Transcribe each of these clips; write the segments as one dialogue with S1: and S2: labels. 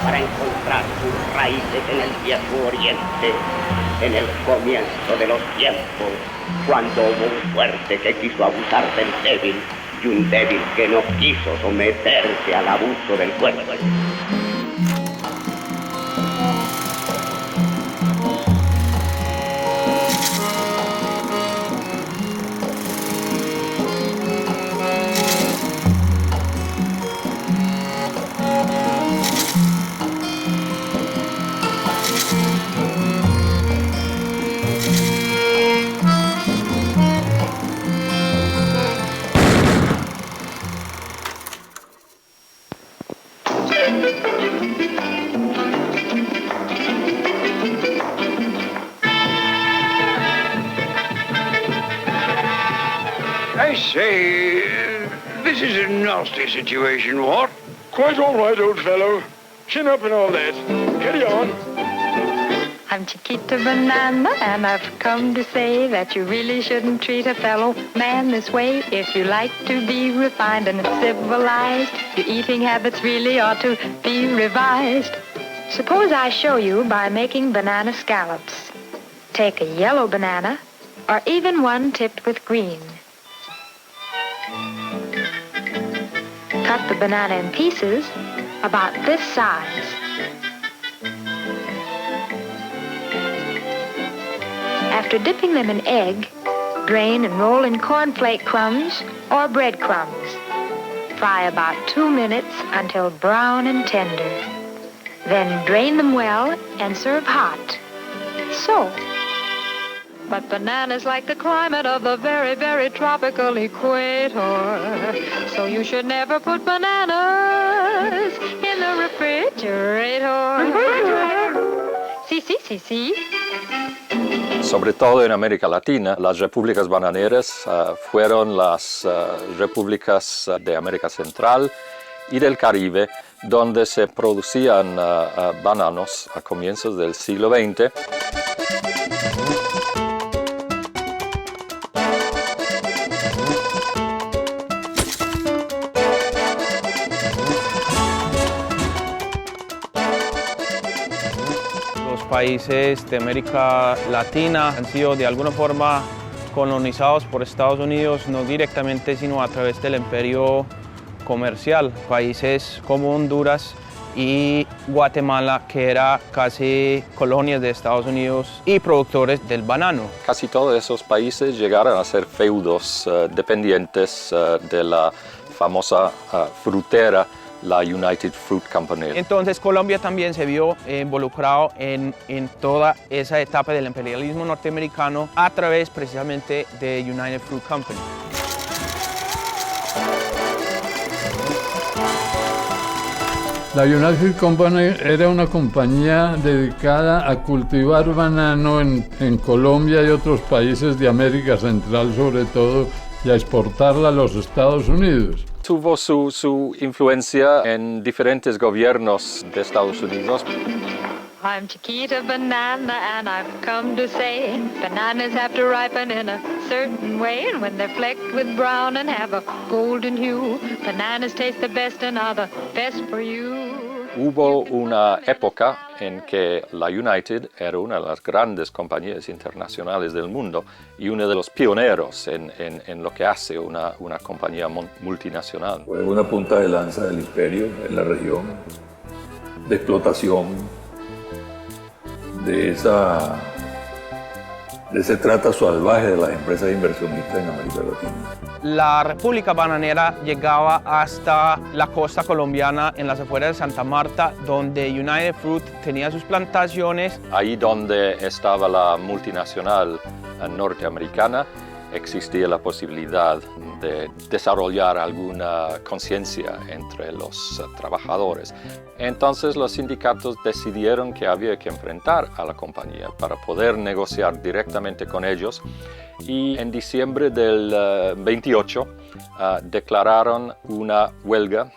S1: para encontrar sus raíces en el viejo oriente, en el comienzo de los tiempos, cuando hubo un fuerte que quiso abusar del débil y un débil que no quiso someterse al abuso del fuerte.
S2: I say, this is a nasty situation, what? Quite all right, old fellow. Chin up and all that. Carry on.
S3: I'm Chiquita Banana, and I've come to say that you really shouldn't treat a fellow man this way. If you like to be refined and civilized, your eating habits really ought to be revised. Suppose I show you by making banana scallops. Take a yellow banana, or even one tipped with green. Cut the banana in pieces about this size. After dipping them in egg, drain and roll in cornflake crumbs or breadcrumbs. Fry about 2 minutes until brown and tender. Then drain them well and serve hot. So. But bananas like the climate of the very, very tropical equator. So you should never put bananas in the refrigerator. Sí.
S4: Sobre todo en América Latina, las repúblicas bananeras fueron las repúblicas de América Central y del Caribe, donde se producían bananos a comienzos del siglo XX.
S5: Países de América Latina han sido de alguna forma colonizados por Estados Unidos, no directamente sino a través del imperio comercial. Países como Honduras y Guatemala, que era casi colonias de Estados Unidos y productores del banano.
S4: Casi todos esos países llegaron a ser feudos dependientes de la famosa frutera, la United Fruit Company.
S5: Entonces Colombia también se vio involucrado en toda esa etapa del imperialismo norteamericano a través precisamente de United Fruit Company.
S6: La United Fruit Company era una compañía dedicada a cultivar banano en Colombia y otros países de América Central sobre todo, y a exportarla a los Estados Unidos.
S4: Tuvo su influencia en diferentes gobiernos de Estados Unidos.
S3: I'm Chiquita Banana, and I've come to say bananas have to ripen in a certain way, and when they're flecked with brown and have a golden hue, bananas taste the best and are the best for you.
S4: Hubo una época en que la United era una de las grandes compañías internacionales del mundo y uno de los pioneros en lo que hace una compañía multinacional.
S7: Fue una punta de lanza del imperio en la región, de explotación, de ese trata salvaje de las empresas inversionistas en América Latina.
S5: La República Bananera llegaba hasta la costa colombiana en las afueras de Santa Marta, donde United Fruit tenía sus plantaciones.
S4: Ahí donde estaba la multinacional norteamericana, existía la posibilidad de desarrollar alguna conciencia entre los trabajadores. Entonces los sindicatos decidieron que había que enfrentar a la compañía para poder negociar directamente con ellos, y en diciembre del 28 declararon una huelga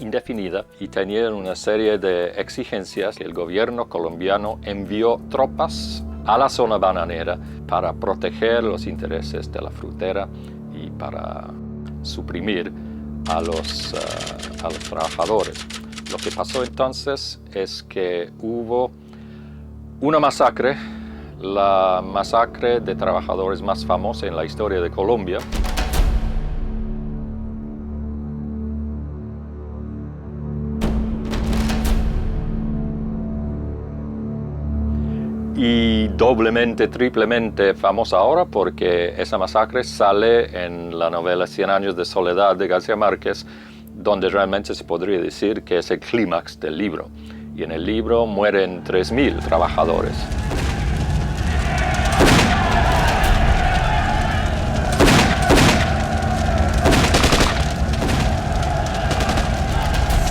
S4: indefinida y tenían una serie de exigencias. El gobierno colombiano envió tropas a la zona bananera para proteger los intereses de la frutera y para suprimir a los trabajadores. Lo que pasó entonces es que hubo una masacre, la masacre de trabajadores más famosa en la historia de Colombia. Y doblemente, triplemente famosa ahora porque esa masacre sale en la novela 100 años de soledad de García Márquez, donde realmente se podría decir que es el clímax del libro. Y en el libro mueren 3.000 trabajadores.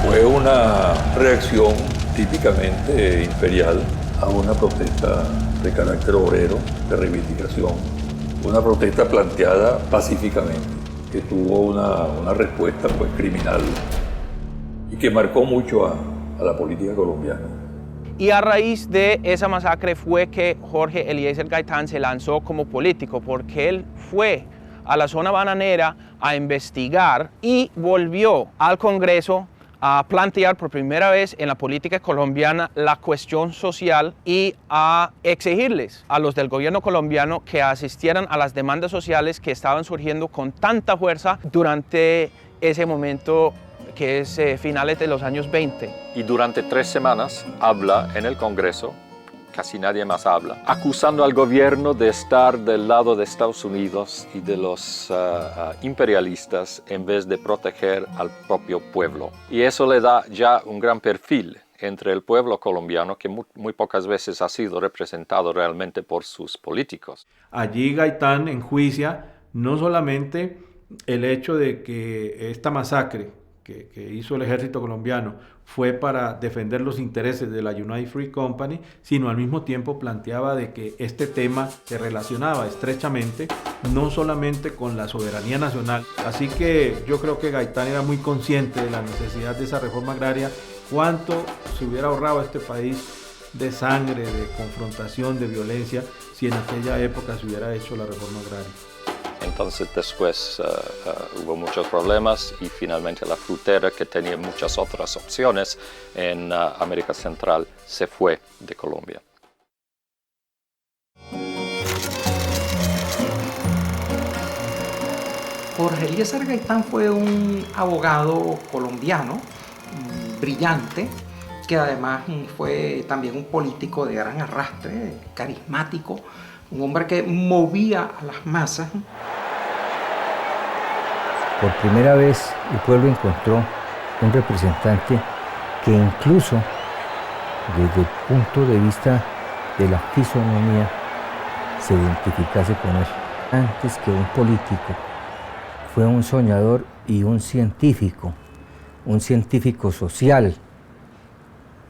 S7: Fue una reacción típicamente imperial a una protesta de carácter obrero, de reivindicación, una protesta planteada pacíficamente, que tuvo una respuesta pues, criminal y que marcó mucho a la política colombiana.
S5: Y a raíz de esa masacre fue que Jorge Eliezer Gaitán se lanzó como político, porque él fue a la zona bananera a investigar y volvió al Congreso a plantear por primera vez en la política colombiana la cuestión social y a exigirles a los del gobierno colombiano que asistieran a las demandas sociales que estaban surgiendo con tanta fuerza durante ese momento que es finales de los años 20.
S4: Y durante 3 semanas habla en el Congreso, casi nadie más habla, acusando al gobierno de estar del lado de Estados Unidos y de los imperialistas en vez de proteger al propio pueblo. Y eso le da ya un gran perfil entre el pueblo colombiano que muy pocas veces ha sido representado realmente por sus políticos.
S8: Allí Gaitán enjuicia no solamente el hecho de que esta masacre que hizo el ejército colombiano fue para defender los intereses de la United Fruit Company, sino al mismo tiempo planteaba de que este tema se relacionaba estrechamente no solamente con la soberanía nacional. Así que yo creo que Gaitán era muy consciente de la necesidad de esa reforma agraria, cuánto se hubiera ahorrado a este país de sangre, de confrontación, de violencia, si en aquella época se hubiera hecho la reforma agraria.
S4: Entonces después hubo muchos problemas y finalmente la frutera, que tenía muchas otras opciones en América Central, se fue de Colombia.
S9: Jorge Eliezer Gaitán fue un abogado colombiano brillante, que además fue también un político de gran arrastre, carismático, un hombre que movía a las masas.
S10: Por primera vez el pueblo encontró un representante que incluso desde el punto de vista de la fisonomía se identificase con él. Antes que un político, fue un soñador y un científico social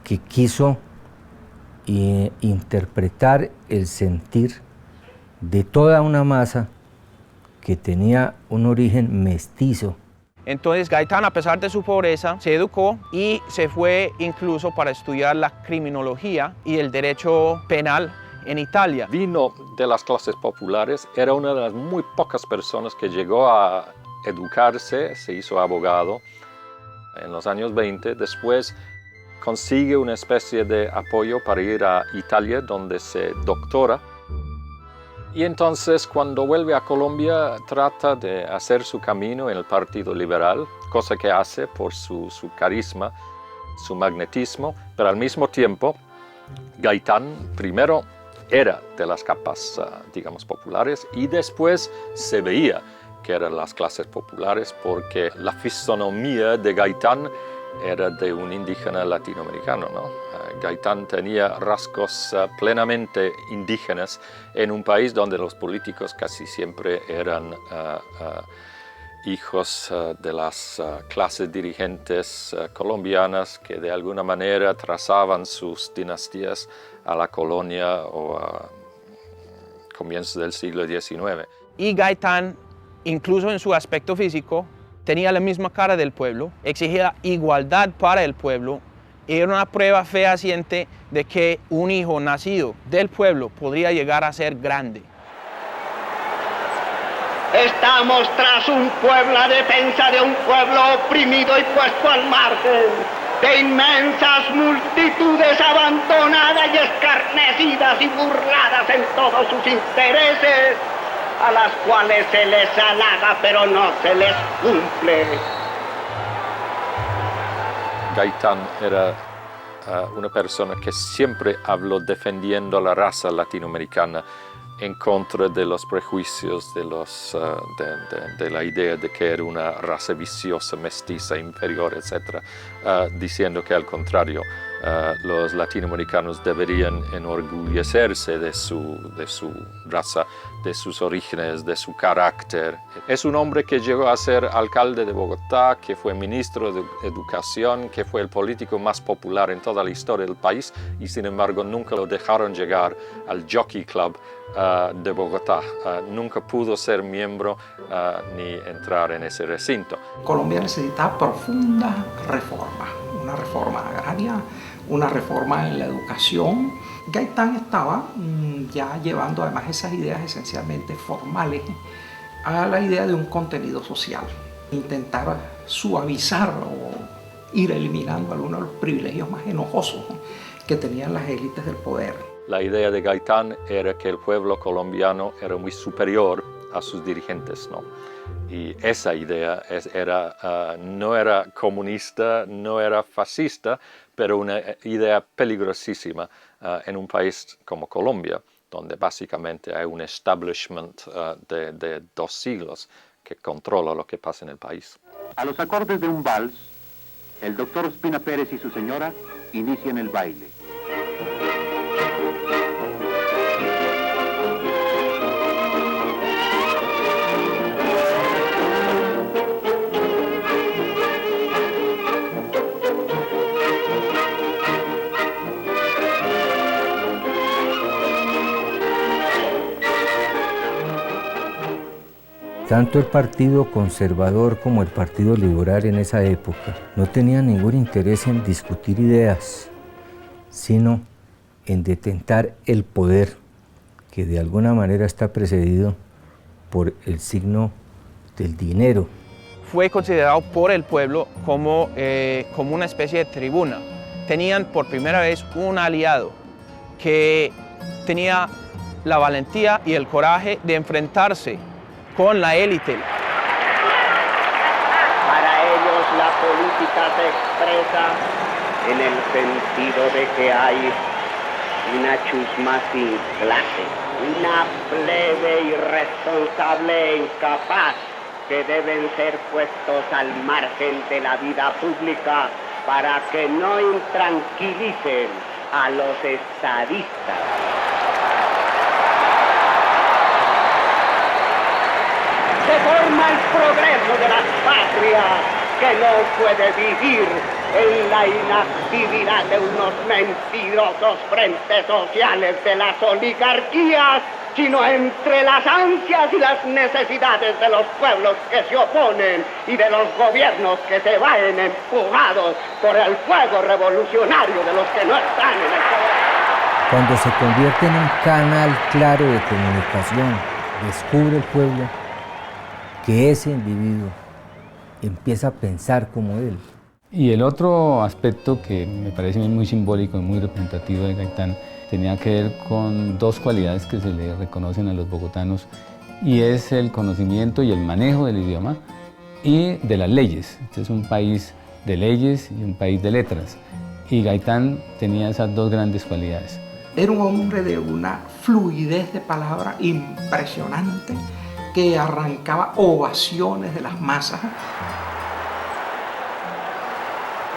S10: que quiso interpretar el sentir de toda una masa que tenía un origen mestizo.
S5: Entonces Gaitán, a pesar de su pobreza, se educó y se fue incluso para estudiar la criminología y el derecho penal en Italia.
S4: Vino de las clases populares, era una de las muy pocas personas que llegó a educarse, se hizo abogado en los años 20, después consigue una especie de apoyo para ir a Italia, donde se doctora. Y entonces, cuando vuelve a Colombia, trata de hacer su camino en el Partido Liberal, cosa que hace por su carisma, su magnetismo, pero al mismo tiempo, Gaitán primero era de las capas, digamos, populares, y después se veía que eran las clases populares, porque la fisonomía de Gaitán era de un indígena latinoamericano, ¿no? Gaitán tenía rasgos plenamente indígenas en un país donde los políticos casi siempre eran hijos de las clases dirigentes colombianas que de alguna manera trazaban sus dinastías a la colonia o a comienzos del siglo XIX.
S5: Y Gaitán, incluso en su aspecto físico, tenía la misma cara del pueblo, exigía igualdad para el pueblo. Era una prueba fehaciente de que un hijo nacido del pueblo podría llegar a ser grande.
S1: Estamos tras un pueblo a defensa de un pueblo oprimido y puesto al margen. de inmensas multitudes abandonadas y escarnecidas y burladas en todos sus intereses, a las cuales se les halaga pero no se les cumple.
S4: Gaitán era una persona que siempre habló defendiendo la raza latinoamericana en contra de los prejuicios, de la idea de que era una raza viciosa, mestiza, inferior, etc., diciendo que al contrario, los latinoamericanos deberían enorgullecerse de su raza, de sus orígenes, de su carácter. Es un hombre que llegó a ser alcalde de Bogotá, que fue ministro de Educación, que fue el político más popular en toda la historia del país y sin embargo nunca lo dejaron llegar al Jockey Club de Bogotá. Nunca pudo ser miembro ni entrar en ese recinto.
S9: Colombia necesita profunda reforma, una reforma agraria, una reforma en la educación. Gaitán estaba ya llevando además esas ideas esencialmente formales a la idea de un contenido social. Intentar suavizar o ir eliminando algunos de los privilegios más enojosos que tenían las élites del poder.
S4: La idea de Gaitán era que el pueblo colombiano era muy superior a sus dirigentes, ¿no? Y esa idea no era comunista, no era fascista, pero una idea peligrosísima en un país como Colombia, donde básicamente hay un establishment de 2 siglos que controla lo que pasa en el país.
S11: A los acordes de un vals, el doctor Ospina Pérez y su señora inician el baile.
S10: Tanto el Partido Conservador como el Partido Liberal en esa época no tenían ningún interés en discutir ideas, sino en detentar el poder, que de alguna manera está precedido por el signo del dinero.
S5: Fue considerado por el pueblo como una especie de tribuna. Tenían por primera vez un aliado que tenía la valentía y el coraje de enfrentarse con la élite.
S1: Para ellos la política se expresa en el sentido de que hay una chusma sin clase, una plebe irresponsable e incapaz que deben ser puestos al margen de la vida pública para que no intranquilicen a los estadistas. Se forma el progreso de las patrias que no puede vivir en la inactividad de unos mentirosos frentes sociales de las oligarquías, sino entre las ansias y las necesidades de los pueblos que se oponen y de los gobiernos que se vayan empujados por el fuego revolucionario de los que no están en el poder.
S10: Cuando se convierte en un canal claro de comunicación, descubre el pueblo que ese individuo empieza a pensar como él.
S12: Y el otro aspecto que me parece muy simbólico y muy representativo de Gaitán tenía que ver con 2 cualidades que se le reconocen a los bogotanos, y es el conocimiento y el manejo del idioma y de las leyes. Este es un país de leyes y un país de letras, y Gaitán tenía esas 2 grandes cualidades.
S9: Era un hombre de una fluidez de palabra impresionante, que arrancaba ovaciones de las masas.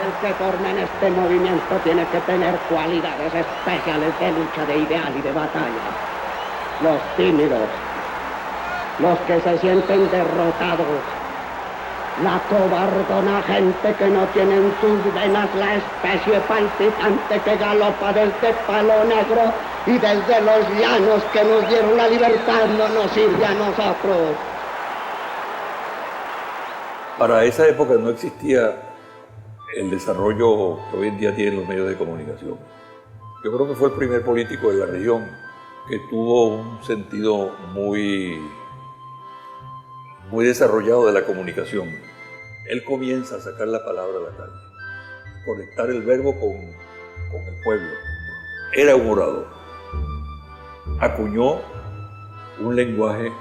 S1: El que forma en este movimiento tiene que tener cualidades especiales de lucha, de ideal y de batalla. Los tímidos, los que se sienten derrotados, la cobardona gente que no tiene en sus venas la especie palpitante que galopa desde Palo Negro y desde los llanos que nos dieron la libertad no nos sirve a nosotros.
S7: Para esa época no existía el desarrollo que hoy en día tienen los medios de comunicación. Yo creo que fue el primer político de la región que tuvo un sentido muy desarrollado de la comunicación. Él comienza a sacar la palabra a la calle. conectar el verbo con el pueblo. Era un orador. Acuñó un lenguaje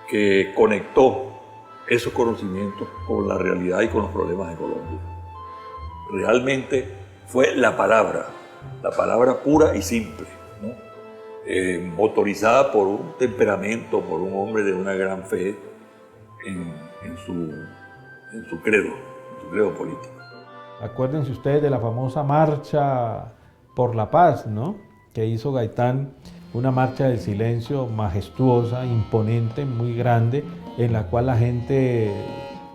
S7: que conectó esos conocimientos con la realidad y con los problemas de Colombia. Realmente fue la palabra pura y simple, ¿no? Motorizada por un temperamento, por un hombre de una gran fe en su credo político.
S8: Acuérdense ustedes de la famosa marcha por la paz, ¿no? Que hizo Gaitán, una marcha del silencio majestuosa, imponente, muy grande, en la cual la gente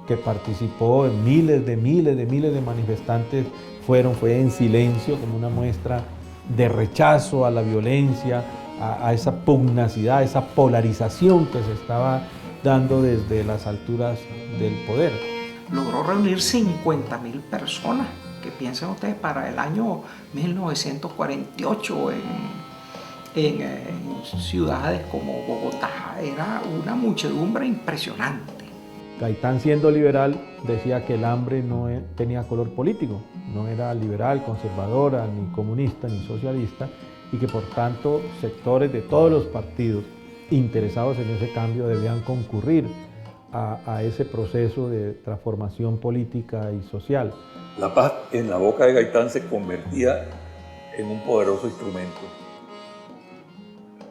S8: que participó, miles de manifestantes fue en silencio, como una muestra de rechazo a la violencia, a esa pugnacidad, a esa polarización que se estaba dando desde las alturas del poder.
S9: Logró reunir 50.000 personas, que piensen ustedes, para el año 1948 en ciudades como Bogotá. Era una muchedumbre impresionante.
S8: Gaitán, siendo liberal, decía que el hambre no tenía color político, no era liberal, conservadora, ni comunista, ni socialista, y que por tanto sectores de todos los partidos interesados en ese cambio debían concurrir a ese proceso de transformación política y social.
S7: La paz en la boca de Gaitán se convertía en un poderoso instrumento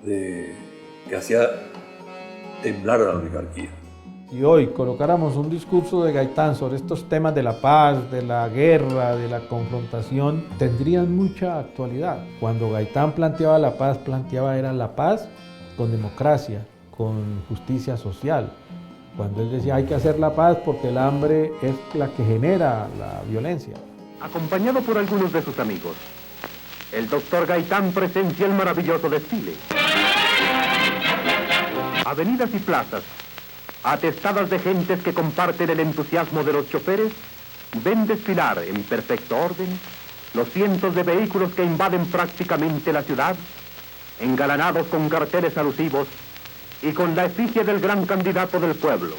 S7: que hacía temblar a la oligarquía.
S8: Si hoy colocáramos un discurso de Gaitán sobre estos temas de la paz, de la guerra, de la confrontación, tendrían mucha actualidad. Cuando Gaitán planteaba la paz, era la paz con democracia, con justicia social. Cuando él decía hay que hacer la paz porque el hambre es la que genera la violencia.
S11: Acompañado por algunos de sus amigos, el doctor Gaitán presencia el maravilloso desfile. Avenidas y plazas, atestadas de gentes que comparten el entusiasmo de los choferes, ven desfilar en perfecto orden los cientos de vehículos que invaden prácticamente la ciudad, engalanados con carteles alusivos y con la efigie del gran candidato del pueblo.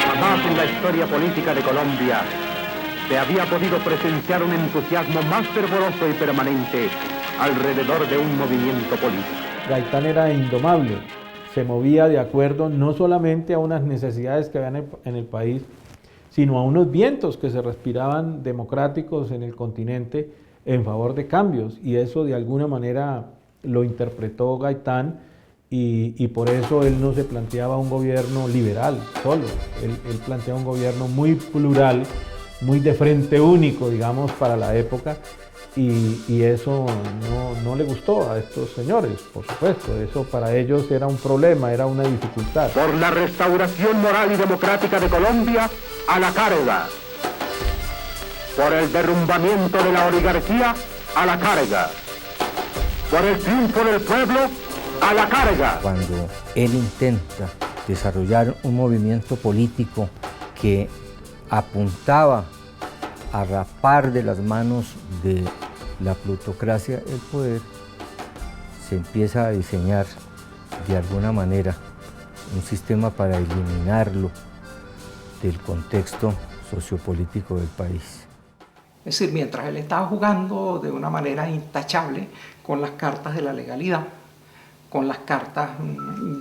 S11: Jamás en la historia política de Colombia se había podido presenciar un entusiasmo más fervoroso y permanente alrededor de un movimiento político.
S8: Gaitán era indomable, se movía de acuerdo no solamente a unas necesidades que había en el país, sino a unos vientos que se respiraban democráticos en el continente en favor de cambios, y eso de alguna manera lo interpretó Gaitán, y por eso él no se planteaba un gobierno liberal solo, él planteaba un gobierno muy plural, muy de frente único, digamos, para la época, y eso no le gustó a estos señores, por supuesto. Eso para ellos era un problema, era una dificultad.
S11: Por la restauración moral y democrática de Colombia, a la carga. Por el derrumbamiento de la oligarquía, a la carga. Por el triunfo del pueblo, a la carga.
S10: Cuando él intenta desarrollar un movimiento político que apuntaba a rapar de las manos de la plutocracia el poder, se empieza a diseñar de alguna manera un sistema para eliminarlo del contexto sociopolítico del país.
S9: Es decir, mientras él estaba jugando de una manera intachable con las cartas de la legalidad, con las cartas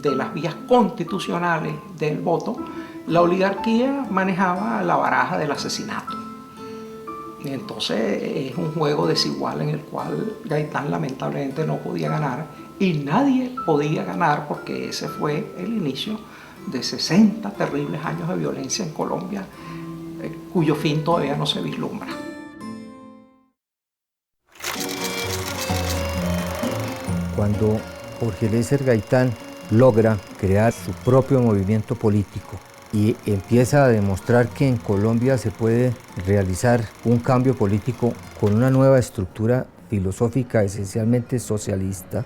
S9: de las vías constitucionales del voto, la oligarquía manejaba la baraja del asesinato. Y entonces es un juego desigual en el cual Gaitán lamentablemente no podía ganar, y nadie podía ganar, porque ese fue el inicio de 60 terribles años de violencia en Colombia, cuyo fin todavía no se vislumbra.
S10: Cuando Jorge Eliezer Gaitán logra crear su propio movimiento político y empieza a demostrar que en Colombia se puede realizar un cambio político con una nueva estructura filosófica esencialmente socialista,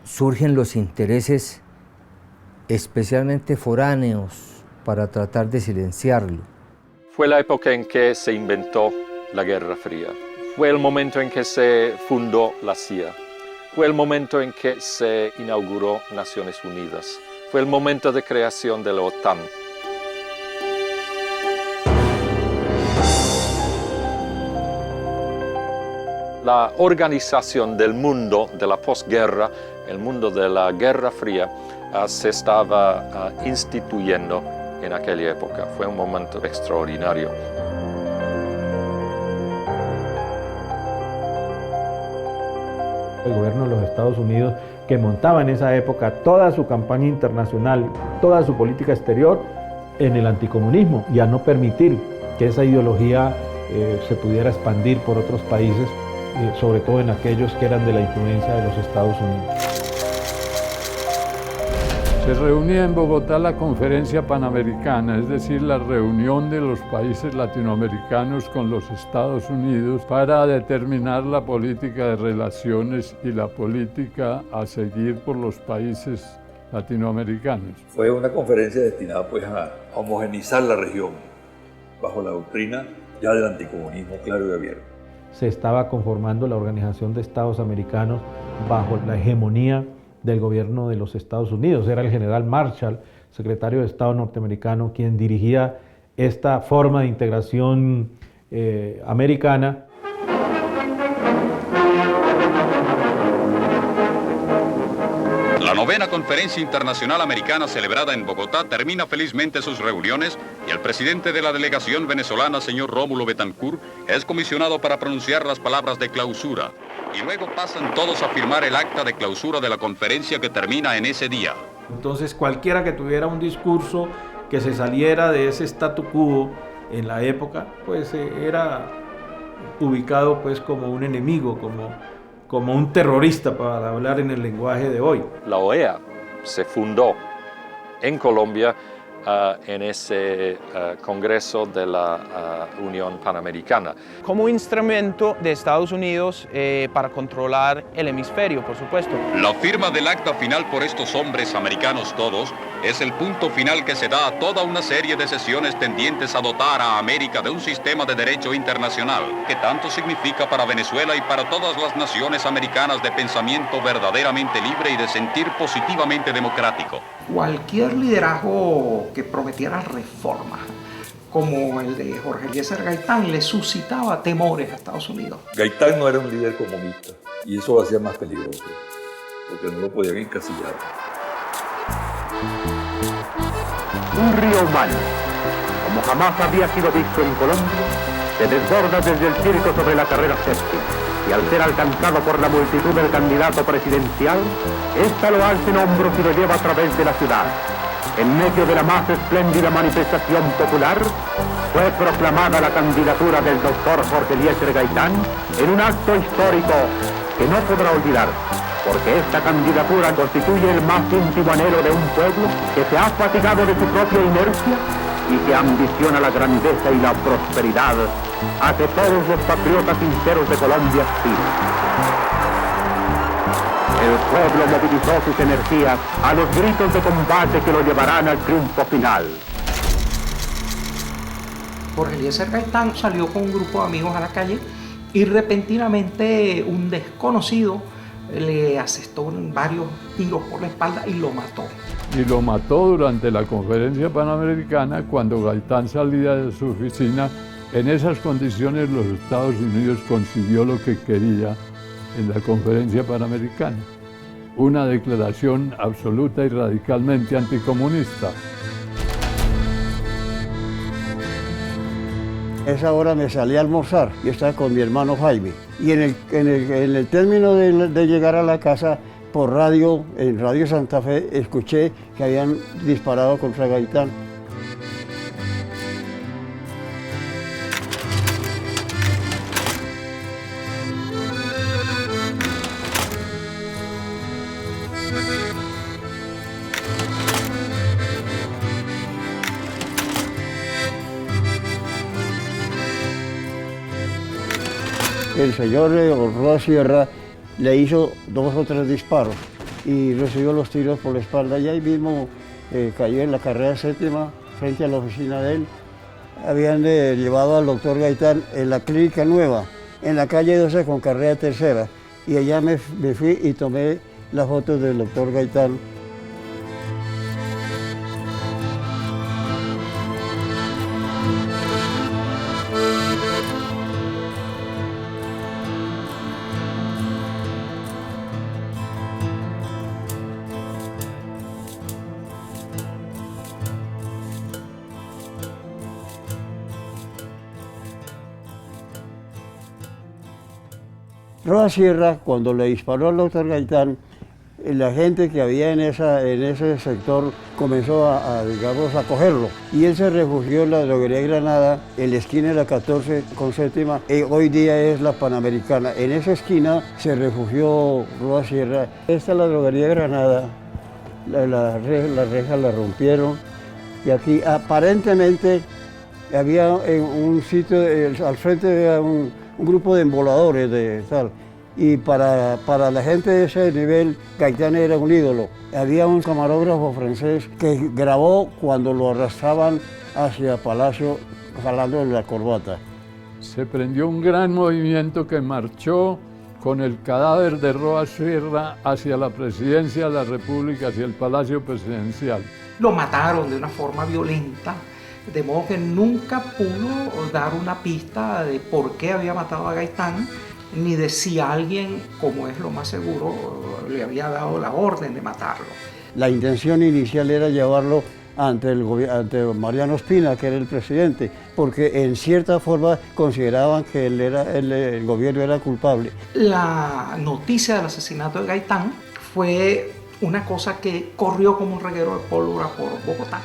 S10: surgen los intereses especialmente foráneos para tratar de silenciarlo.
S4: Fue la época en que se inventó la Guerra Fría. Fue el momento en que se fundó la CIA. Fue el momento en que se inauguró Naciones Unidas. Fue el momento de creación de la OTAN. La organización del mundo de la posguerra, el mundo de la Guerra Fría, se estaba instituyendo en aquella época. Fue un momento extraordinario.
S8: El gobierno de los Estados Unidos, que montaba en esa época toda su campaña internacional, toda su política exterior en el anticomunismo y a no permitir que esa ideología se pudiera expandir por otros países, sobre todo en aquellos que eran de la influencia de los Estados Unidos.
S6: Se reunía en Bogotá la Conferencia Panamericana, es decir, la reunión de los países latinoamericanos con los Estados Unidos para determinar la política de relaciones y la política a seguir por los países latinoamericanos.
S7: Fue una conferencia destinada pues, a homogeneizar la región bajo la doctrina ya del anticomunismo claro y abierto.
S8: Se estaba conformando la Organización de Estados Americanos bajo la hegemonía del gobierno de los Estados Unidos. Era el general Marshall, secretario de Estado norteamericano, quien dirigía esta forma de integración americana.
S13: La novena Conferencia Internacional Americana celebrada en Bogotá termina felizmente sus reuniones y el presidente de la delegación venezolana, señor Rómulo Betancourt, es comisionado para pronunciar las palabras de clausura. Y luego pasan todos a firmar el acta de clausura de la conferencia que termina en ese día.
S8: Entonces cualquiera que tuviera un discurso que se saliera de ese statu quo en la época, pues era ubicado pues como un enemigo, como un terrorista, para hablar en el lenguaje de hoy.
S4: La OEA se fundó en Colombia en ese Congreso de la Unión Panamericana.
S5: Como instrumento de Estados Unidos para controlar el hemisferio, por supuesto.
S13: La firma del acta final por estos hombres americanos todos es el punto final que se da a toda una serie de sesiones tendientes a dotar a América de un sistema de derecho internacional que tanto significa para Venezuela y para todas las naciones americanas de pensamiento verdaderamente libre y de sentir positivamente democrático.
S9: Cualquier liderazgo que prometiera reformas, como el de Jorge Eliezer Gaitán, le suscitaba temores a Estados Unidos.
S7: Gaitán no era un líder comunista y eso lo hacía más peligroso, porque no lo podían encasillar.
S11: Un río humano, como jamás había sido visto en Colombia, se desborda desde el circo sobre la carrera séptima y al ser alcanzado por la multitud del candidato presidencial, ésta lo alza en hombros y lo lleva a través de la ciudad. En medio de la más espléndida manifestación popular, fue proclamada la candidatura del doctor Jorge Eliezer Gaitán en un acto histórico que no podrá olvidar, porque esta candidatura constituye el más íntimo anhelo de un pueblo que se ha fatigado de su propia inercia y que ambiciona la grandeza y la prosperidad a que todos los patriotas sinceros de Colombia aspiran. El pueblo movilizó sus energías a los gritos de combate que lo llevarán al triunfo final.
S9: Jorge Eliezer Gaitán salió con un grupo de amigos a la calle y repentinamente un desconocido le asestó varios tiros por la espalda y lo mató.
S6: Y lo mató durante la Conferencia Panamericana cuando Gaitán salía de su oficina. En esas condiciones los Estados Unidos consiguió lo que quería en la Conferencia Panamericana, una declaración absoluta y radicalmente anticomunista.
S14: A esa hora me salí a almorzar y estaba con mi hermano Jaime. Y en el término de llegar a la casa, por radio, en Radio Santa Fe, escuché que habían disparado contra Gaitán. El señor Roa Sierra le hizo 2 o 3 disparos y recibió los tiros por la espalda y ahí mismo cayó en la carrera séptima frente a la oficina de él. Habían llevado al doctor Gaitán en la clínica nueva en la calle 12 con carrera tercera. Y allá me fui y tomé las fotos del doctor Gaitán. Roa Sierra, cuando le disparó al doctor Gaitán, la gente que había en ese sector comenzó digamos, a cogerlo. Y él se refugió en la droguería Granada, en la esquina de la 14 con séptima, hoy día es la Panamericana. En esa esquina se refugió Roa Sierra. Esta es la droguería Granada, la reja la rompieron. Y aquí aparentemente había en un sitio, al frente había un grupo de emboladores de tal. Y para la gente de ese nivel, Gaitán era un ídolo. Había un camarógrafo francés que grabó cuando lo arrastraban hacia Palacio jalando la corbata.
S6: Se prendió un gran movimiento que marchó con el cadáver de Roa Sierra hacia la presidencia de la República, hacia el Palacio Presidencial.
S9: Lo mataron de una forma violenta, de modo que nunca pudo dar una pista de por qué había matado a Gaitán, ni de si alguien, como es lo más seguro, le había dado la orden de matarlo.
S14: La intención inicial era llevarlo ante Mariano Ospina, que era el presidente, porque en cierta forma consideraban que el gobierno era culpable.
S9: La noticia del asesinato de Gaitán fue una cosa que corrió como un reguero de pólvora por Bogotá.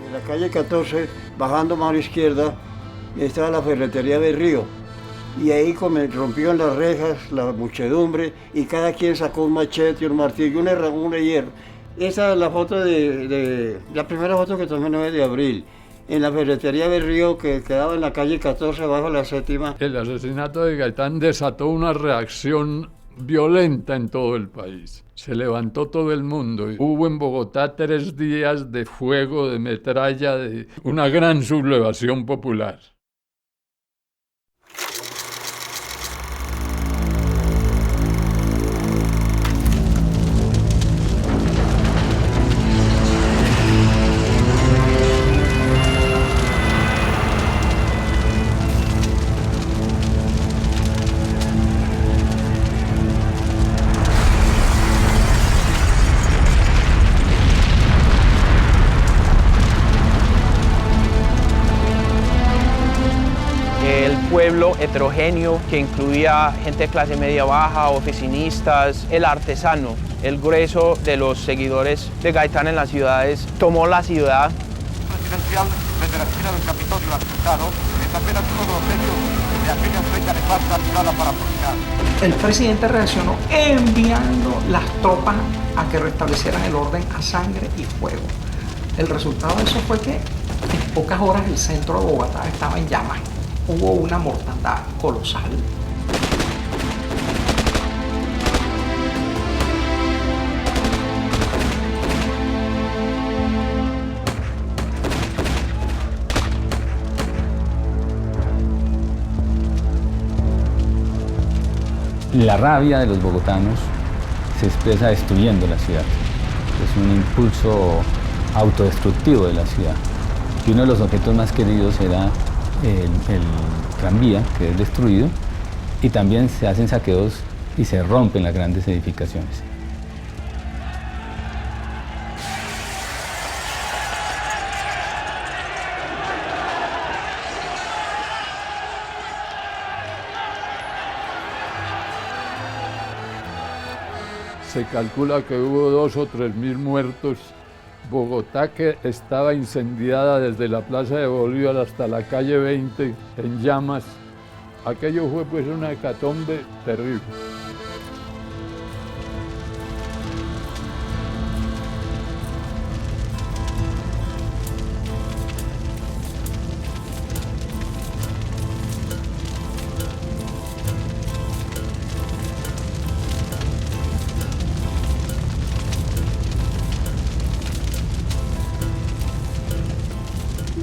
S14: En la calle 14, bajando mano izquierda, estaba la ferretería del Río. Y ahí rompieron las rejas, la muchedumbre, y cada quien sacó un machete, un martillo, una herramienta de hierro. Esa es la foto la primera foto que tomé el 9 de abril, en la ferretería del Río, que quedaba en la calle 14, bajo la séptima.
S6: El asesinato de Gaitán desató una reacción violenta en todo el país. Se levantó todo el mundo. Hubo en Bogotá 3 días de fuego, de metralla, de una gran sublevación popular.
S5: Pueblo heterogéneo que incluía gente de clase media baja, oficinistas, el artesano. El grueso de los seguidores de Gaitán en las ciudades tomó la ciudad.
S15: Presidencial desde la esquina del Capitolio Artesano es apenas uno de los hechos de aquella fecha nefasta activada para provocar.
S9: El presidente reaccionó enviando las tropas a que restablecieran el orden a sangre y fuego. El resultado de eso fue que en pocas horas el centro de Bogotá estaba en llamas. Hubo una mortandad colosal.
S12: La rabia de los bogotanos se expresa destruyendo la ciudad. Es un impulso autodestructivo de la ciudad. Y uno de los objetos más queridos era el tranvía, que es destruido, y también se hacen saqueos y se rompen las grandes edificaciones.
S6: Se calcula que hubo 2.000 o 3.000 muertos. Bogotá, que estaba incendiada desde la Plaza de Bolívar hasta la calle 20 en llamas. Aquello fue pues una hecatombe terrible.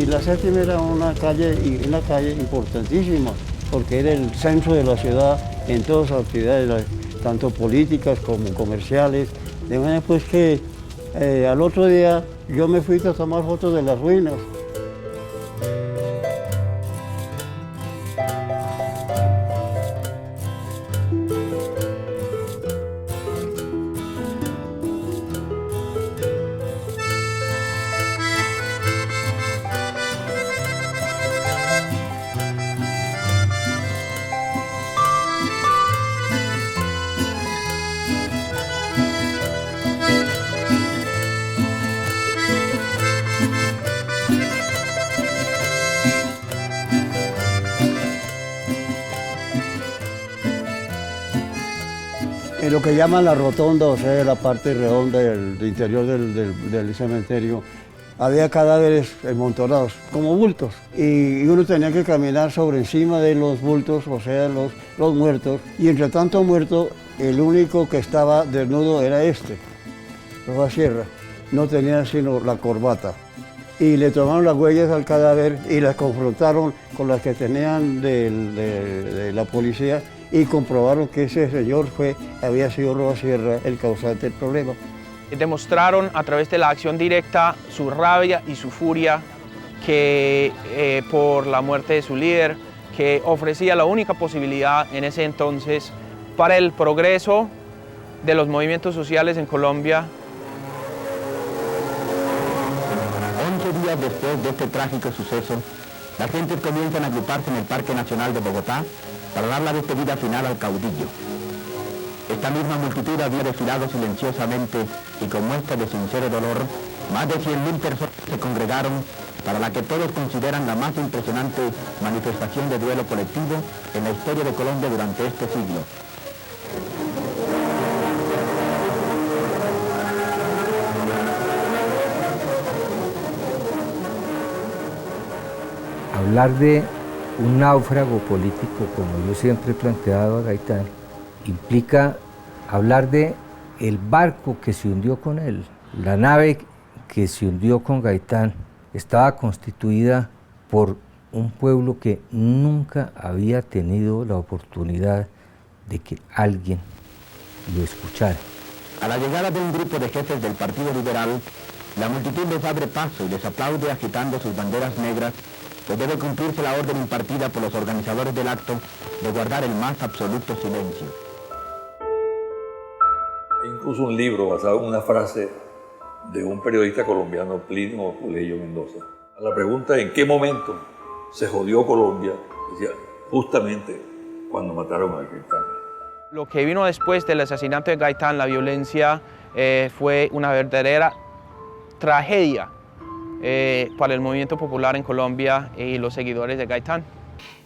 S14: Y la séptima era una calle importantísima, porque era el centro de la ciudad en todas sus actividades, tanto políticas como comerciales. De manera pues que al otro día yo me fui a tomar fotos de las ruinas. En lo que llaman la rotonda, o sea, la parte redonda del interior del cementerio, había cadáveres amontonados, como bultos, y uno tenía que caminar sobre encima de los bultos, o sea, los muertos, y entre tanto muerto, el único que estaba desnudo era Rojas Sierra, no tenía sino la corbata. Y le tomaron las huellas al cadáver y las confrontaron con las que tenían de la policía, y comprobaron que ese señor había sido Rojas Sierra el causante del problema.
S5: Demostraron a través de la acción directa su rabia y su furia por la muerte de su líder, que ofrecía la única posibilidad en ese entonces para el progreso de los movimientos sociales en Colombia.
S11: 11 días después de este trágico suceso, las gentes comienzan a agruparse en el Parque Nacional de Bogotá para dar la despedida final al caudillo. Esta misma multitud había desfilado silenciosamente y con muestra de sincero dolor, más de 100.000 personas se congregaron para la que todos consideran la más impresionante manifestación de duelo colectivo en la historia de Colombia durante este siglo.
S10: Hablar de un náufrago político, como yo siempre he planteado a Gaitán, implica hablar de el barco que se hundió con él. La nave que se hundió con Gaitán estaba constituida por un pueblo que nunca había tenido la oportunidad de que alguien lo escuchara.
S11: A la llegada de un grupo de jefes del Partido Liberal, la multitud les abre paso y les aplaude agitando sus banderas negras, pues debe cumplirse la orden impartida por los organizadores del acto de guardar el más absoluto silencio.
S7: Hay incluso un libro basado en una frase de un periodista colombiano, Plinio Puleyo Mendoza. A la pregunta ¿en qué momento se jodió Colombia? Decía, justamente cuando mataron a Gaitán.
S5: Lo que vino después del asesinato de Gaitán, la violencia, fue una verdadera tragedia para el movimiento popular en Colombia y los seguidores de Gaitán.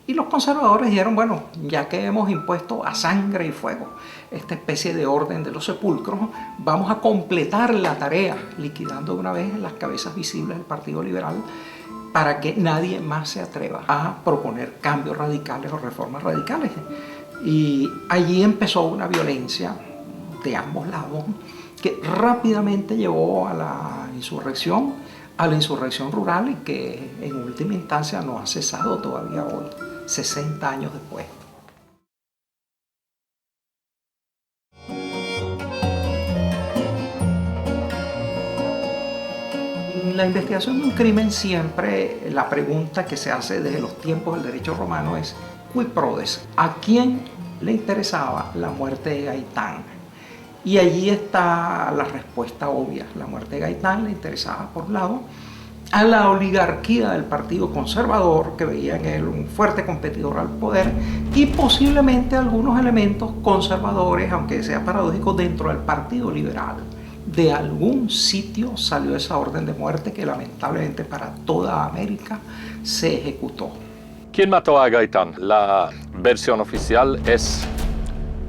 S9: Y los conservadores dijeron, bueno, ya que hemos impuesto a sangre y fuego esta especie de orden de los sepulcros, vamos a completar la tarea, liquidando de una vez las cabezas visibles del Partido Liberal, para que nadie más se atreva a proponer cambios radicales o reformas radicales. Y allí empezó una violencia de ambos lados que rápidamente llevó a la insurrección rural y que en última instancia no ha cesado todavía hoy, 60 años después. En la investigación de un crimen siempre la pregunta que se hace desde los tiempos del derecho romano es «Qui prodest?», ¿a quién le interesaba la muerte de Gaitán? Y allí está la respuesta obvia. La muerte de Gaitán le interesaba, por un lado, a la oligarquía del Partido Conservador, que veía en él un fuerte competidor al poder, y posiblemente algunos elementos conservadores, aunque sea paradójico, dentro del Partido Liberal. De algún sitio salió esa orden de muerte que lamentablemente para toda América se ejecutó.
S4: ¿Quién mató a Gaitán? La versión oficial es: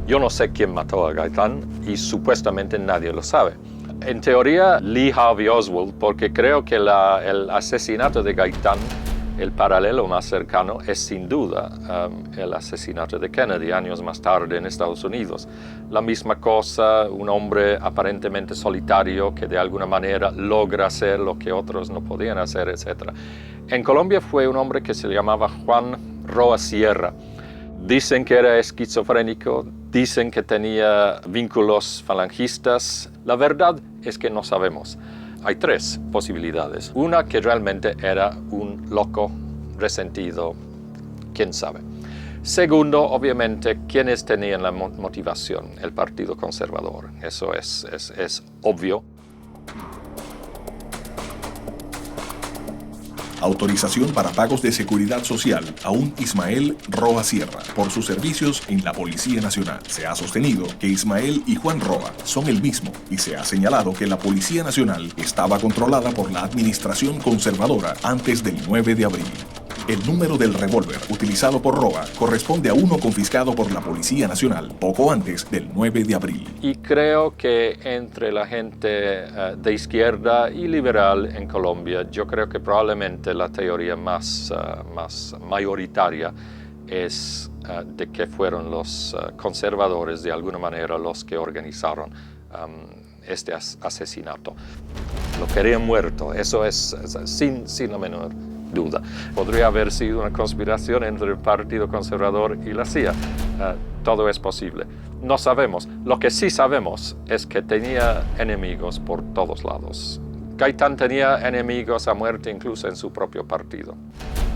S4: yo no sé quién mató a Gaitán y supuestamente nadie lo sabe. En teoría, Lee Harvey Oswald, porque creo que el asesinato de Gaitán, el paralelo más cercano, es sin duda el asesinato de Kennedy años más tarde en Estados Unidos. La misma cosa, un hombre aparentemente solitario que de alguna manera logra hacer lo que otros no podían hacer, etc. En Colombia fue un hombre que se llamaba Juan Roa Sierra. Dicen que era esquizofrénico, dicen que tenía vínculos falangistas. La verdad es que no sabemos. Hay tres posibilidades. Una, que realmente era un loco resentido, quién sabe. Segundo, obviamente, ¿quiénes tenían la motivación? El Partido Conservador. Eso es obvio.
S16: Autorización para pagos de seguridad social a un Ismael Roa Sierra por sus servicios en la Policía Nacional. Se ha sostenido que Ismael y Juan Roa son el mismo y se ha señalado que la Policía Nacional estaba controlada por la administración conservadora antes del 9 de abril. El número del revólver utilizado por Roa corresponde a uno confiscado por la Policía Nacional poco antes del 9 de abril.
S4: Y creo que entre la gente de izquierda y liberal en Colombia, yo creo que probablemente la teoría más mayoritaria es de que fueron los conservadores de alguna manera los que organizaron este asesinato. Lo querían muerto, eso es sin la menor duda. Podría haber sido una conspiración entre el Partido Conservador y la CIA. Todo es posible. No sabemos. Lo que sí sabemos es que tenía enemigos por todos lados. Gaitán tenía enemigos a muerte incluso en su propio partido.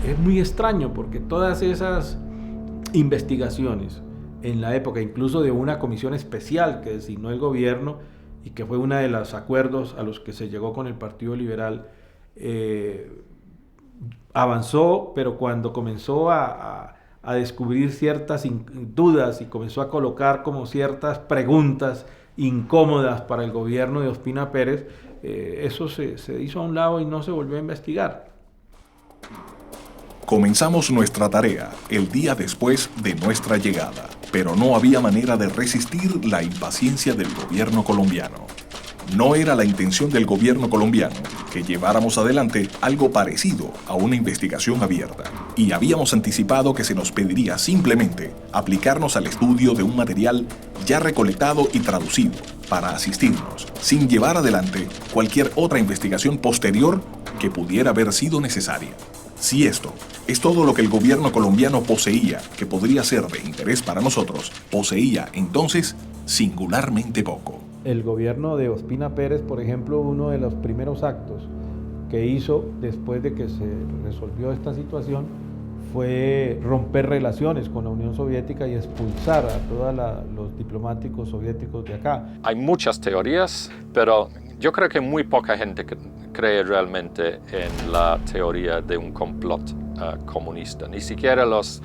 S8: Es muy extraño porque todas esas investigaciones en la época, incluso de una comisión especial que designó el gobierno y que fue uno de los acuerdos a los que se llegó con el Partido Liberal, avanzó, pero cuando comenzó a descubrir ciertas dudas y comenzó a colocar como ciertas preguntas incómodas para el gobierno de Ospina Pérez, eso se hizo a un lado y no se volvió a investigar.
S16: Comenzamos nuestra tarea el día después de nuestra llegada, pero no había manera de resistir la impaciencia del gobierno colombiano. No era la intención del gobierno colombiano que lleváramos adelante algo parecido a una investigación abierta, y habíamos anticipado que se nos pediría simplemente aplicarnos al estudio de un material ya recolectado y traducido para asistirnos, sin llevar adelante cualquier otra investigación posterior que pudiera haber sido necesaria. Si esto es todo lo que el gobierno colombiano poseía que podría ser de interés para nosotros, poseía entonces singularmente poco.
S8: El gobierno de Ospina Pérez, por ejemplo, uno de los primeros actos que hizo después de que se resolvió esta situación fue romper relaciones con la Unión Soviética y expulsar a todos los diplomáticos soviéticos de acá.
S4: Hay muchas teorías, pero yo creo que muy poca gente cree realmente en la teoría de un complot comunista, ni siquiera los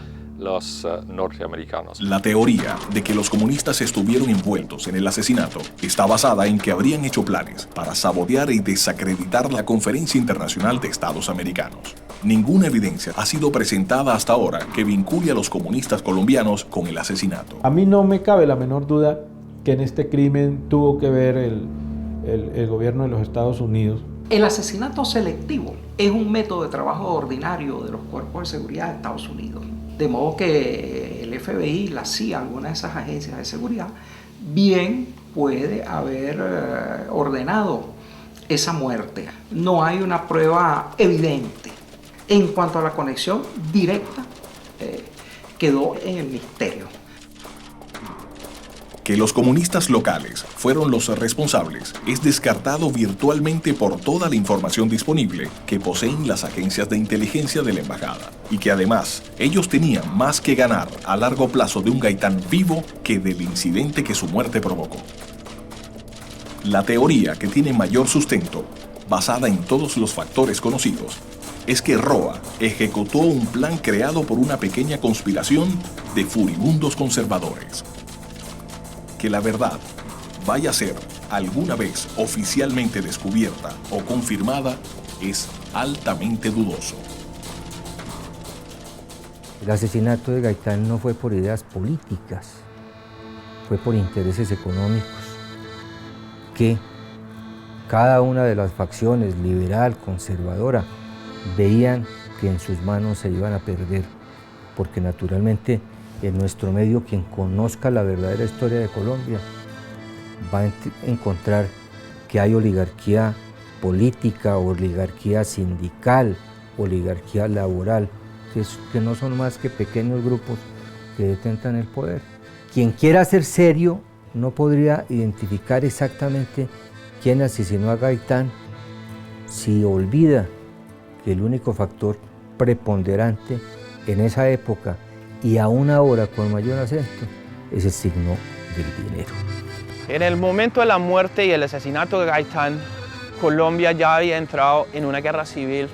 S4: norteamericanos.
S16: La teoría de que los comunistas estuvieron envueltos en el asesinato está basada en que habrían hecho planes para sabotear y desacreditar la Conferencia Internacional de Estados Americanos. Ninguna evidencia ha sido presentada hasta ahora que vincule a los comunistas colombianos con el asesinato.
S8: A mí no me cabe la menor duda que en este crimen tuvo que ver el gobierno de los Estados Unidos.
S9: El asesinato selectivo es un método de trabajo ordinario de los cuerpos de seguridad de Estados Unidos. De modo que el FBI, la CIA, alguna de esas agencias de seguridad, bien puede haber ordenado esa muerte. No hay una prueba evidente. En cuanto a la conexión directa, quedó en el misterio.
S16: Que los comunistas locales fueron los responsables es descartado virtualmente por toda la información disponible que poseen las agencias de inteligencia de la embajada, y que además ellos tenían más que ganar a largo plazo de un Gaitán vivo que del incidente que su muerte provocó. La teoría que tiene mayor sustento, basada en todos los factores conocidos, es que Roa ejecutó un plan creado por una pequeña conspiración de furibundos conservadores. Que la verdad vaya a ser alguna vez oficialmente descubierta o confirmada es altamente dudoso.
S10: El asesinato de Gaitán no fue por ideas políticas, fue por intereses económicos, que cada una de las facciones, liberal, conservadora, veían que en sus manos se iban a perder, porque naturalmente en nuestro medio quien conozca la verdadera historia de Colombia va a encontrar que hay oligarquía política, oligarquía sindical, oligarquía laboral, que no son más que pequeños grupos que detentan el poder. Quien quiera ser serio no podría identificar exactamente quién asesinó a Gaitán si olvida que el único factor preponderante en esa época y aún ahora con mayor acento es el signo del dinero.
S5: En el momento de la muerte y el asesinato de Gaitán, Colombia ya había entrado en una guerra civil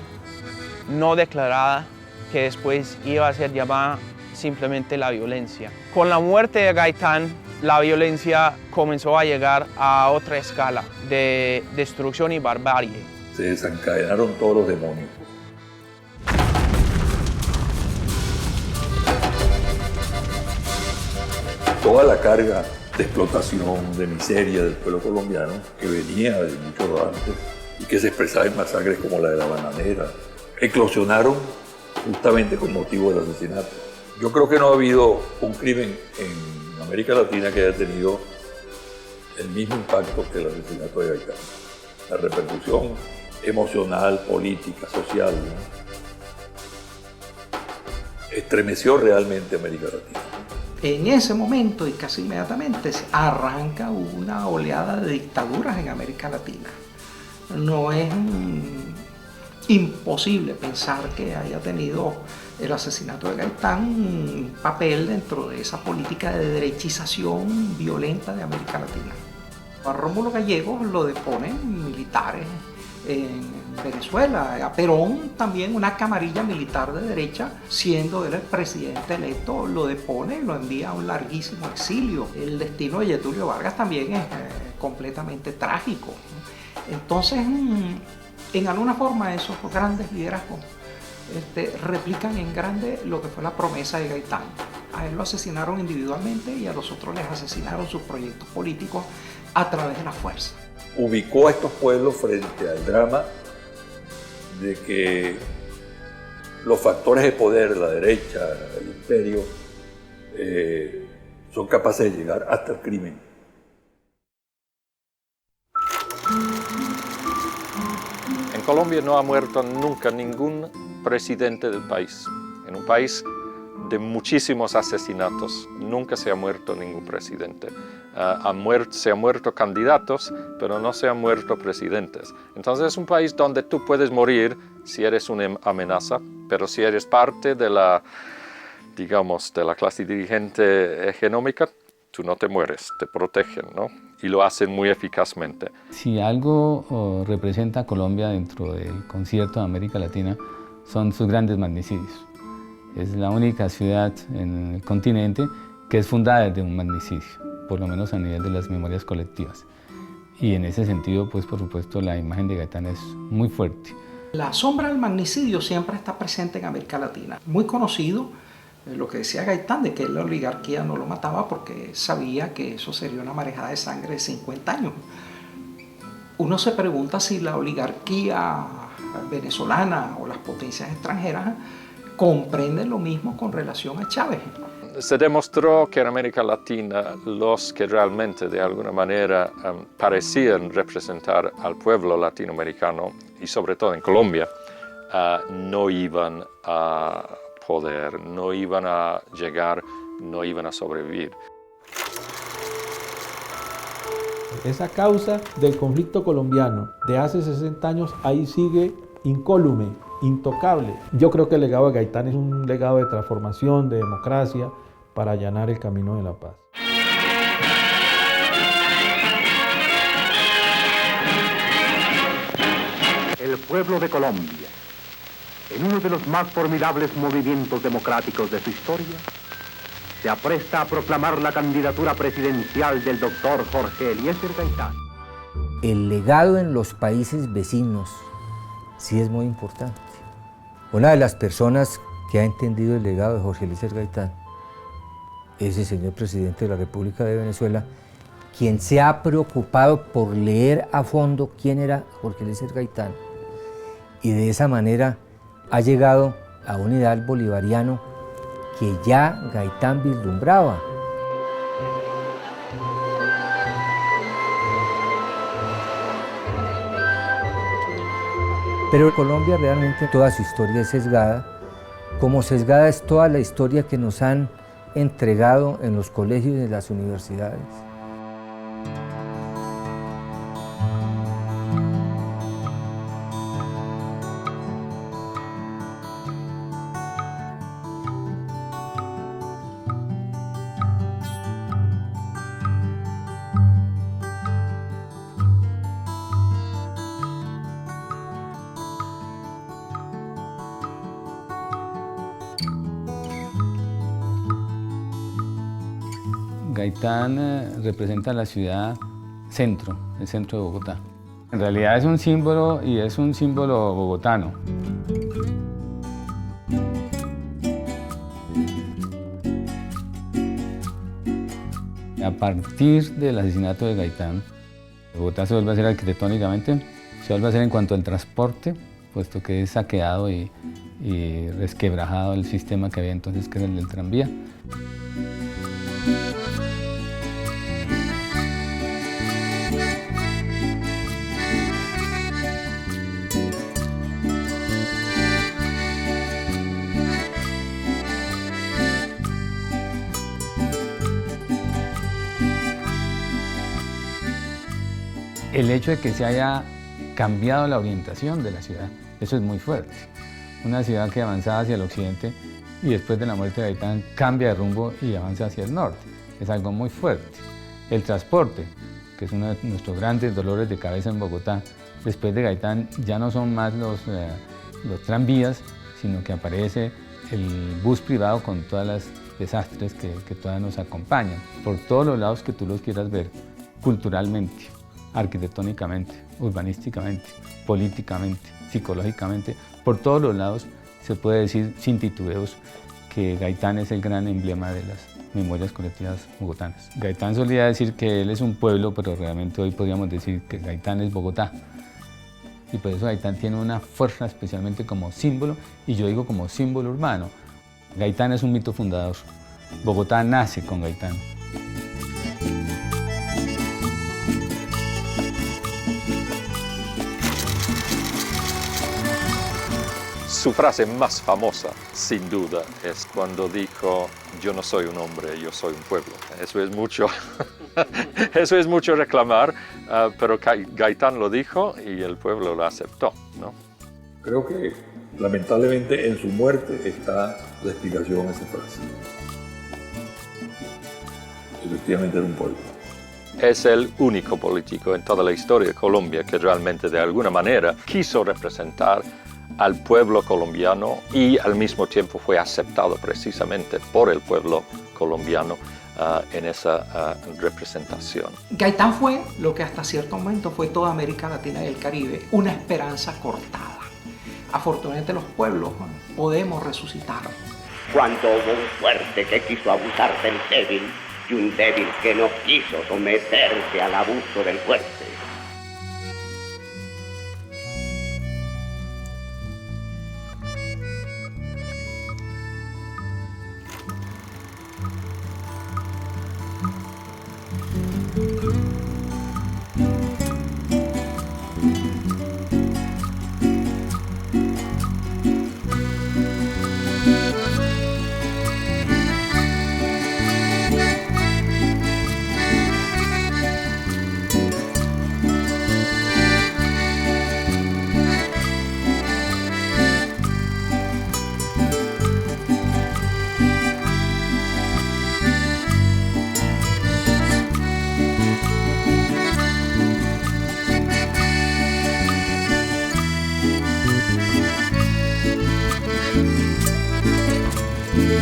S5: no declarada que después iba a ser llamada simplemente la violencia. Con la muerte de Gaitán, la violencia comenzó a llegar a otra escala de destrucción y barbarie.
S7: Se desencadenaron todos los demonios. Toda la carga de explotación, de miseria del pueblo colombiano, que venía de mucho antes y que se expresaba en masacres como la de La Bananera, eclosionaron justamente con motivo del asesinato. Yo creo que no ha habido un crimen en América Latina que haya tenido el mismo impacto que el asesinato de Gaitán. La repercusión emocional, política, social, ¿no?, estremeció realmente América Latina.
S9: En ese momento y casi inmediatamente se arranca una oleada de dictaduras en América Latina. No es imposible pensar que haya tenido el asesinato de Gaitán un papel dentro de esa política de derechización violenta de América Latina. A Rómulo Gallegos lo deponen militares en Venezuela, a Perón también una camarilla militar de derecha, siendo él el presidente electo, lo depone y lo envía a un larguísimo exilio. El destino de Getúlio Vargas también es completamente trágico. Entonces, en alguna forma esos grandes liderazgos replican en grande lo que fue la promesa de Gaitán. A él lo asesinaron individualmente y a los otros les asesinaron sus proyectos políticos a través de la fuerza.
S7: Ubicó a estos pueblos frente al drama de que los factores de poder, la derecha, el imperio, son capaces de llegar hasta el crimen.
S4: En Colombia no ha muerto nunca ningún presidente del país. En un país de muchísimos asesinatos, nunca se ha muerto ningún presidente. Se han muerto candidatos, pero no se han muerto presidentes. Entonces es un país donde tú puedes morir si eres una amenaza, pero si eres parte de la, digamos, de la clase dirigente hegemónica, tú no te mueres, te protegen, ¿no? Y lo hacen muy eficazmente.
S12: Si algo representa a Colombia dentro del concierto de América Latina, son sus grandes magnicidios. Es la única ciudad en el continente que es fundada desde un magnicidio, por lo menos a nivel de las memorias colectivas. Y en ese sentido, pues por supuesto, la imagen de Gaitán es muy fuerte.
S9: La sombra del magnicidio siempre está presente en América Latina. Muy conocido lo que decía Gaitán, de que la oligarquía no lo mataba porque sabía que eso sería una marejada de sangre de 50 años. Uno se pregunta si la oligarquía venezolana o las potencias extranjeras comprenden lo mismo con relación a Chávez.
S4: Se demostró que en América Latina los que realmente de alguna manera parecían representar al pueblo latinoamericano, y sobre todo en Colombia, no iban a poder, no iban a llegar, no iban a sobrevivir.
S8: Esa causa del conflicto colombiano de hace 60 años ahí sigue incólume, intocable. Yo creo que el legado de Gaitán es un legado de transformación, de democracia, para allanar el camino de la paz.
S11: El pueblo de Colombia, en uno de los más formidables movimientos democráticos de su historia, se apresta a proclamar la candidatura presidencial del doctor Jorge Eliezer Gaitán.
S10: El legado en los países vecinos sí es muy importante. Una de las personas que ha entendido el legado de Jorge Eliezer Gaitán es el señor presidente de la República de Venezuela, quien se ha preocupado por leer a fondo quién era Jorge Eliezer Gaitán, y de esa manera ha llegado a un ideal bolivariano que ya Gaitán vislumbraba. Pero Colombia realmente toda su historia es sesgada, como sesgada es toda la historia que nos han entregado en los colegios y en las universidades.
S12: Gaitán representa la ciudad centro, el centro de Bogotá. En realidad es un símbolo y es un símbolo bogotano. A partir del asesinato de Gaitán, Bogotá se vuelve a hacer arquitectónicamente, se vuelve a hacer en cuanto al transporte, puesto que es saqueado y resquebrajado el sistema que había entonces, que era el del tranvía. El hecho de que se haya cambiado la orientación de la ciudad, eso es muy fuerte. Una ciudad que avanzaba hacia el occidente y después de la muerte de Gaitán cambia de rumbo y avanza hacia el norte. Es algo muy fuerte. El transporte, que es uno de nuestros grandes dolores de cabeza en Bogotá, después de Gaitán ya no son más los tranvías, sino que aparece el bus privado con todos los desastres que todavía nos acompañan, por todos los lados que tú los quieras ver, culturalmente, arquitectónicamente, urbanísticamente, políticamente, psicológicamente, por todos los lados se puede decir sin titubeos que Gaitán es el gran emblema de las memorias colectivas bogotanas. Gaitán solía decir que él es un pueblo, pero realmente hoy podríamos decir que Gaitán es Bogotá. Y por eso Gaitán tiene una fuerza especialmente como símbolo, y yo digo como símbolo urbano. Gaitán es un mito fundador. Bogotá nace con Gaitán.
S4: Su frase más famosa, sin duda, es cuando dijo: yo no soy un hombre, yo soy un pueblo. Eso es mucho, eso es mucho reclamar, pero Gaitán lo dijo y el pueblo lo aceptó, ¿no?
S7: Creo que lamentablemente en su muerte está la explicación a esa frase. Efectivamente era un pueblo.
S4: Es el único político en toda la historia de Colombia que realmente de alguna manera quiso representar al pueblo colombiano y al mismo tiempo fue aceptado precisamente por el pueblo colombiano en esa representación.
S9: Gaitán fue lo que hasta cierto momento fue toda América Latina y el Caribe, una esperanza cortada. Afortunadamente los pueblos podemos resucitar.
S1: Cuando hubo un fuerte que quiso abusar del débil y un débil que no quiso someterse al abuso del fuerte.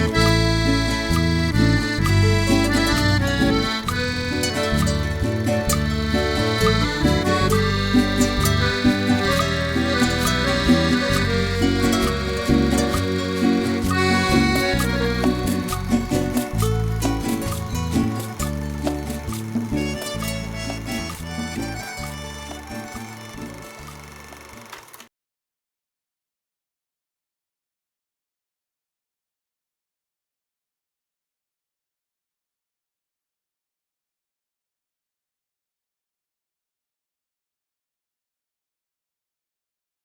S17: Thank you.